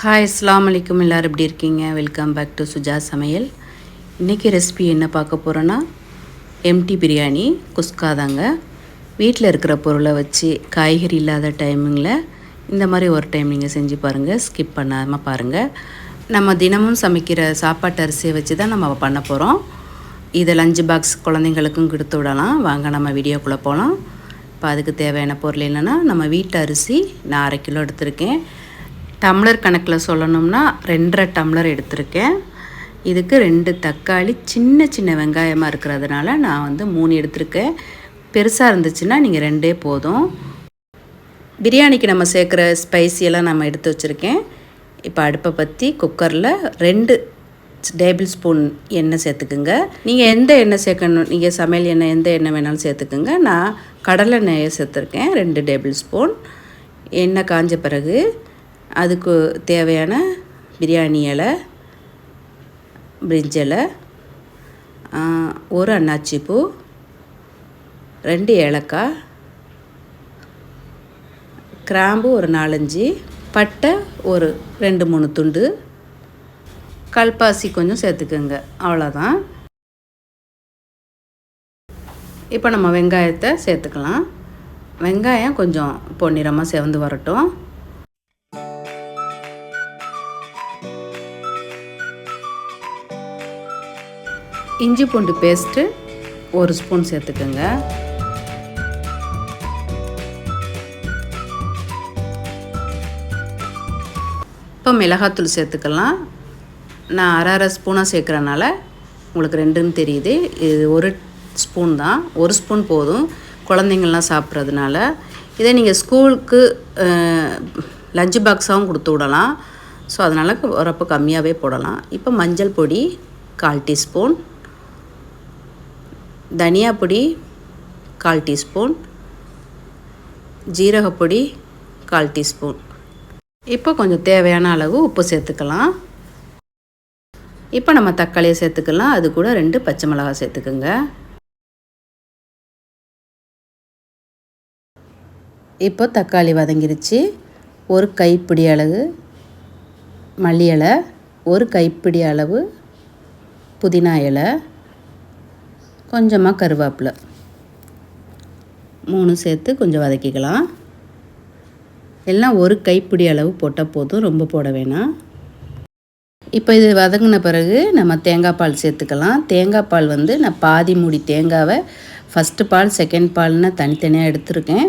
Hi அஸ்ஸலாமு அலைக்கும். எல்லோரும் எப்படி இருக்கீங்க? வெல்கம் பேக் டு சுஜா சமையல். இன்றைக்கி ரெசிபி என்ன பார்க்க போகிறோன்னா எம்டி பிரியாணி குஸ்கா தாங்க. வீட்டில் இருக்கிற பொருளை வச்சு காய்கறி இல்லாத டைமிங்கில் இந்த மாதிரி ஒரு டைம் நீங்கள் செஞ்சு பாருங்கள், ஸ்கிப் பண்ணாமல் பாருங்கள். நம்ம தினமும் சமைக்கிற சாப்பாட்டு அரிசியை வச்சு தான் நம்ம பண்ண போகிறோம். இதை லஞ்சு பாக்ஸ் குழந்தைங்களுக்கும் கொடுத்து விடலாம். வாங்க நம்ம வீடியோக்குள்ளே போகலாம். இப்போ அதுக்கு தேவையான பொருள் என்னென்னா, நம்ம வீட்டு அரிசி நான் 1/2 கிலோ எடுத்திருக்கேன். டம்ளர் கணக்கில் சொல்லணும்னா 2.5 டம்ளர் எடுத்திருக்கேன். இதுக்கு 2 தக்காளி சின்ன சின்ன வெங்காயமாக இருக்கிறதுனால நான் 3 எடுத்திருக்கேன். பெருசாக இருந்துச்சுன்னா நீங்கள் 2 போதும். பிரியாணிக்கு நம்ம சேர்க்குற ஸ்பைசியெல்லாம் நம்ம எடுத்து வச்சுருக்கேன். இப்போ அடுப்பை பற்றி குக்கரில் 2 டேபிள் ஸ்பூன் எண்ணெய் சேர்த்துக்குங்க. நீங்கள் எந்த எண்ணெய் சேர்க்கணும், நீங்கள் சமையல் எண்ணெய் எந்த எண்ணெய் வேணாலும் சேர்த்துக்குங்க. நான் கடலை எண்ணெயை சேர்த்துருக்கேன் 2 டேபிள் ஸ்பூன். எண்ணெய் காஞ்ச பிறகு அதுக்கு தேவையான பிரியாணி இலை, பிரிஞ்சி இலை, 1 அன்னாச்சி பூ, 2 ஏலக்காய், கிராம்பு ஒரு 4-5, பட்டை ஒரு 2-3 துண்டு, கல்பாசி கொஞ்சம் சேர்த்துக்குங்க. அவ்வளோதான். இப்போ நம்ம வெங்காயத்தை சேர்த்துக்கலாம். வெங்காயம் கொஞ்சம் பொன்னிறமாக செவந்து வரட்டும். இஞ்சி பூண்டு பேஸ்ட்டு 1 ஸ்பூன் சேர்த்துக்கோங்க. இப்போ மிளகாத்தூள் சேர்த்துக்கலாம். நான் அரை ஸ்பூனாக சேர்க்குறனால உங்களுக்கு 2ன்னு தெரியுது. இது 1 ஸ்பூன் தான், 1 ஸ்பூன் போதும் குழந்தைங்கள்லாம் சாப்பிட்றதுனால. இதை நீங்கள் ஸ்கூலுக்கு லஞ்சு பாக்ஸாகவும் கொடுத்து விடலாம். ஸோ அதனால் உரப்பு கம்மியாகவே போடலாம். இப்போ மஞ்சள் பொடி 1/4 டீஸ்பூன், தனியா பொடி 1/4 டீஸ்பூன், ஜீரகப்பொடி 1/4 டீஸ்பூன். இப்போ கொஞ்சம் தேவையான அளவு உப்பு சேர்த்துக்கலாம். இப்போ நம்ம தக்காளியை சேர்த்துக்கலாம். அது கூட 2 பச்சை மிளகாய் சேர்த்துக்குங்க. இப்போ தக்காளி வதங்கிருச்சு. 1 கைப்பிடி அளவு மல்லி இலை, 1 கைப்பிடி அளவு புதினா இலை, கொஞ்சமாக கருவேப்பிலை 3 சேர்த்து கொஞ்சம் வதக்கிக்கலாம். எல்லாம் 1 கைப்பிடி அளவு போட்டால் போதும், ரொம்ப போட வேணாம். இப்போ இது வதங்கின பிறகு நம்ம தேங்காய் பால் சேர்த்துக்கலாம். தேங்காய் பால் நான் பாதி மூடி தேங்காவை ஃபஸ்ட்டு பால் செகண்ட் பால்னு தனித்தனியாக எடுத்துருக்கேன்.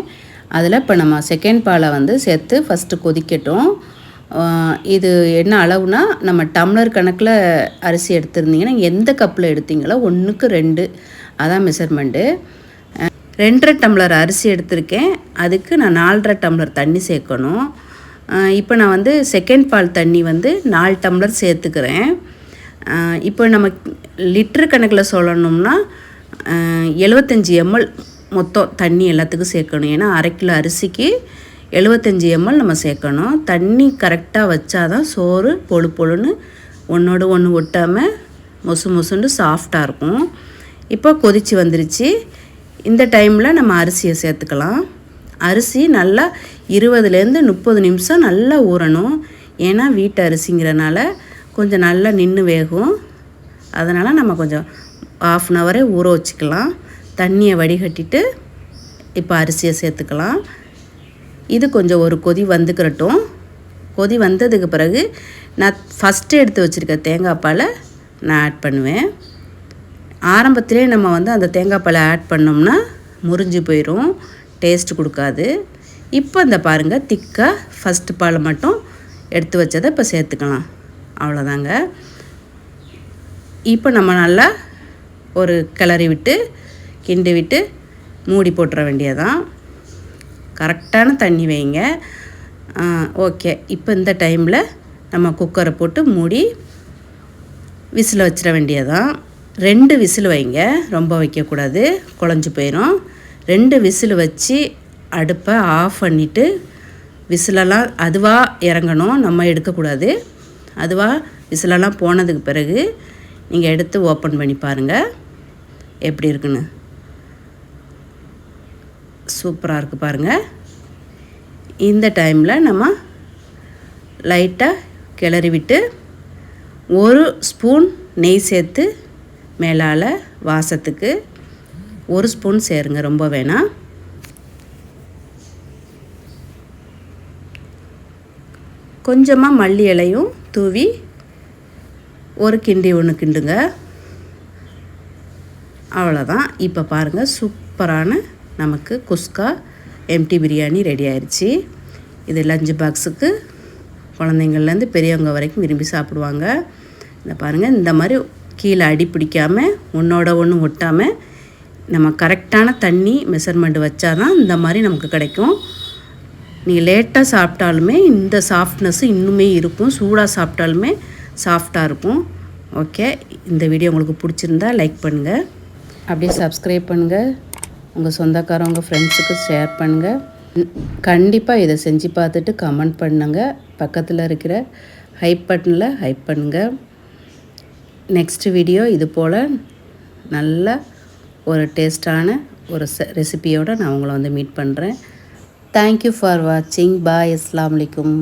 அதில் இப்போ நம்ம செகண்ட் பாலை சேர்த்து ஃபஸ்ட்டு கொதிக்கட்டும். இது என்ன அளவுனா, நம்ம டம்ளர் கணக்கில் அரிசி எடுத்துருந்தீங்கன்னா எந்த கப்பில் எடுத்தீங்களோ 1க்கு 2 அதான் மெஷர்மெண்ட்டு. 2.5 டம்ளர் அரிசி எடுத்திருக்கேன். அதுக்கு நான் 4.5 டம்ளர் தண்ணி சேர்க்கணும். இப்போ நான் செகண்ட் பால் தண்ணி 4 டம்ளர் சேர்த்துக்கிறேன். இப்போ நம்ம லிட்டர் கணக்கில் சொல்லணும்னா 75 ml மொத்தம் தண்ணி எல்லாத்துக்கும் சேர்க்கணும். ஏன்னா 1/2 கிலோ அரிசிக்கு 75 ml நம்ம சேர்க்கணும். தண்ணி கரெக்டாக வச்சாதான் சோறு பொழு பொழுன்னு ஒன்றோடு ஒன்று ஒட்டாமல் மொசு மொசுன்னு சாஃப்டாக இருக்கும். இப்போ கொதித்து வந்துருச்சு. இந்த டைமில் நம்ம அரிசியை சேர்த்துக்கலாம். அரிசி நல்லா 20லேருந்து 30 நிமிஷம் நல்லா ஊறணும். ஏன்னா வீட்டு அரிசிங்கிறனால கொஞ்சம் நல்லா நின்று வேகும். அதனால் நம்ம கொஞ்சம் 1/2 hour ஊற வச்சுக்கலாம். தண்ணியை வடிகட்டிட்டு இப்போ அரிசியை சேர்த்துக்கலாம். இது கொஞ்சம் ஒரு கொதி வந்துக்கிறட்டும். கொதி வந்ததுக்கு பிறகு நான் ஃபஸ்ட்டு எடுத்து வச்சுருக்க தேங்காய் பாலை நான் ஆட் பண்ணுவேன். ஆரம்பத்திலே நம்ம அந்த தேங்காய் பாலை ஆட் பண்ணோம்னா முறிஞ்சு போயிடும், டேஸ்ட் கொடுக்காது. இப்போ இந்த பாருங்கள், திக்காக ஃபஸ்ட்டு பாலை மட்டும் எடுத்து வச்சதை இப்போ சேர்த்துக்கலாம். அவ்வளோதாங்க. இப்போ நம்ம நல்லா ஒரு கிளறி விட்டு கிண்டி விட்டு மூடி போட்டுற வேண்டியதான். கரெக்டான தண்ணி வைங்க. ஓகே. இப்போ இந்த டைமில் நம்ம குக்கரை போட்டு மூடி விசில் வச்சிட வேண்டியதான். 2 விசில் வைங்க, ரொம்ப வைக்கக்கூடாது, குழஞ்சி போயிடும். 2 விசில் வச்சு அடுப்பை ஆஃப் பண்ணிவிட்டு விசிலெல்லாம் அதுவாக இறங்கணும், நம்ம எடுக்கக்கூடாது. அதுவாக விசிலெல்லாம் போனதுக்கு பிறகு நீங்கள் எடுத்து ஓப்பன் பண்ணி பாருங்கள் எப்படி இருக்குன்னு. சூப்பராக இருக்குது பாருங்கள். இந்த டைமில் நம்ம லைட்டாக கிளறி விட்டு 1 ஸ்பூன் நெய் சேர்த்து மேலால் வாசத்துக்கு 1 ஸ்பூன் சேருங்க, ரொம்ப வேணாம். கொஞ்சமாக மல்லி இலையும் தூவி ஒரு கிண்டி ஒன்று கிண்டுங்க. அவ்வளோதான். இப்போ பாருங்கள், சூப்பரான நமக்கு குஸ்கா எம்டி பிரியாணி ரெடி ஆயிடுச்சு. இது லஞ்ச் பாக்ஸுக்கு குழந்தைங்கள்லேருந்து பெரியவங்க வரைக்கும் விரும்பி சாப்பிடுவாங்க. இந்த பாருங்கள், இந்த மாதிரி கீழே அடி பிடிக்காமல் ஒன்றோட ஒன்று ஒட்டாமல் நம்ம கரெக்டான தண்ணி மெஷர்மெண்ட் வச்சா தான் இந்த மாதிரி நமக்கு கிடைக்கும். நீங்கள் லேட்டாக சாப்பிட்டாலுமே இந்த சாஃப்ட்னஸ்ஸு இன்னுமே இருக்கும், சூடாக சாப்பிட்டாலுமே சாஃப்டாக இருக்கும். ஓகே, இந்த வீடியோ உங்களுக்கு பிடிச்சிருந்தா லைக் பண்ணுங்கள், அப்படியே சப்ஸ்கிரைப் பண்ணுங்கள், உங்கள் சொந்தக்காரவங்க ஃப்ரெண்ட்ஸுக்கு ஷேர் பண்ணுங்கள். கண்டிப்பாக இதை செஞ்சு பார்த்துட்டு கமெண்ட் பண்ணுங்கள். பக்கத்தில் இருக்கிற ஹைப் பட்டனில் ஹைப் பண்ணுங்கள். நெக்ஸ்ட் வீடியோ இது போல் நல்ல ஒரு டேஸ்டான ஒரு ரெசிபியோடு நான் உங்களை வந்து மீட் பண்ணுறேன். தேங்க்யூ ஃபார் வாட்சிங். பாய். அஸ்ஸலாமு அலைக்கும்.